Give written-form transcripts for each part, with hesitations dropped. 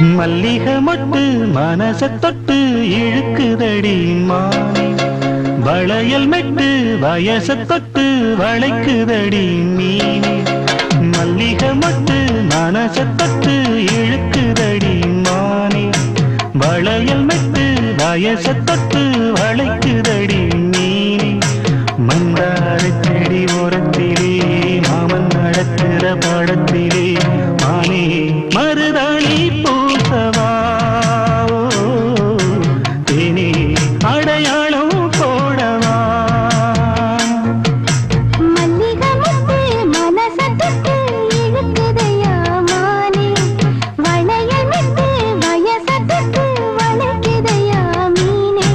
மல்லிகை மொட்டு மனச தொட்டு இழுக்குதடி மானே, வளையல் மெட்டு வயச தொட்டு வளைக்குதடி மீனே. மல்லிகை மொட்டு மனச தொட்டு இழுக்குதடி மானே, வளையல் மெட்டு வயச தொட்டு வளைக்குதடி மீனே. மந்தார செடி ஓரத்திலே மாமன் நடக்கிற படத்திலே மானே மருதாணி பூசவா தேனே அடையாளம் போடவா. மல்லிகை மொட்டு மனச தொட்டு இழுக்குதையா மானே, வளையல் மெட்டு வயச தொட்டு வளைக்குதையா மீனே.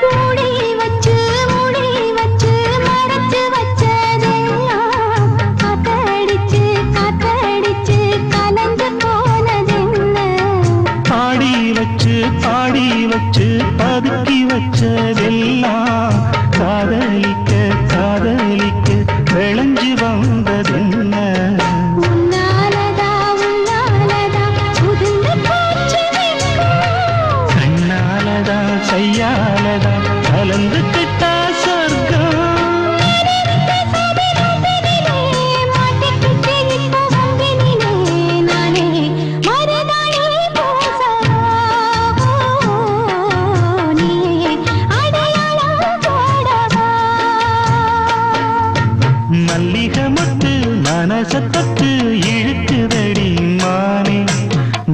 மூடி வச்சு மறைச்சு வச்சதெல்லாம் காத்தடிச்சு கலந்து போனதென்ன. பாடி வச்சு பதுக்கி வச்சதெல்லாம் காதலிக்க விளைஞ்சு வந்ததென்ன. உன்னாலதா உதிர்ந்து போச்சு வெட்கம். கண்ணாலதா கையாலதா கலந்து கிட்டா சொர்க்கம். மாட்டிக்கிட்டு இப்போ வம்பினிலே நானே மருதாணி பூசவா, நீயே அடையாளம் போடவா. மல்லிகை மொட்டு மனச தொட்டு இழுக்குதடி மானே,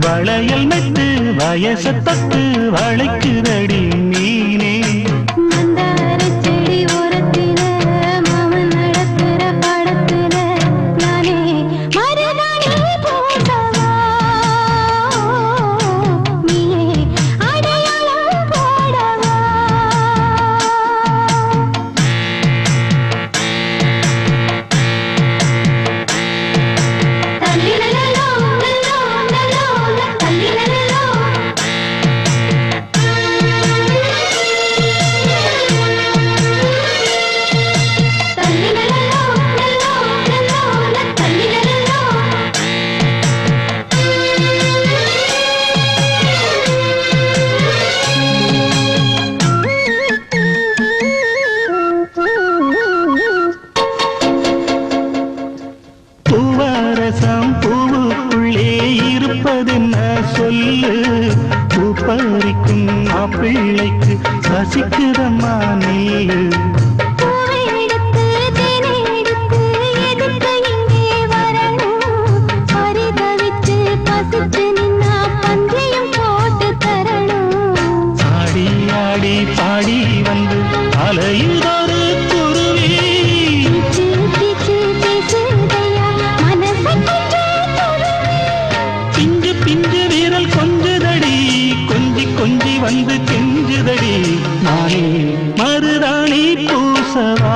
வளையல் மெட்டு வயச தொட்டு வளைக்குதடி மீனே. மந்தார செடி ஓரத்தில மாமன் நடக்கிற படத்தில நானே மருதாணி பூசவா, நீயே அடையாளம் போடவா. தல்லிலலோ லலோ லலோ தல்லிலலோ. தல்லிலலோ லலோ லலோ தல்லிலலோ. பூவரசம் பூவுக்குள்ளே இருப்பதென்ன சொல்லு, பூப்பறிக்கும் மாப்பிள்ளைக்கு பசிக்குதம்மா நெல்லு. பூவை எடுத்து தேனை எடுத்து எதுக்கு இங்கே வரணும், பரிதவிச்சு பசிச்சு நின்னா பந்தயம் போட்டு தரணும். ஆடி ஆடி பாடி வந்து அலையுதொரு குருவி, கீச்சு கீச்சு பேசுதையா மனசை கொஞ்சம் துருவி. பிஞ்சு வீரல் கொஞ்சுதடி கொஞ்சி வந்து கெஞ்சுதடி மானே மருதாணி பூசவா.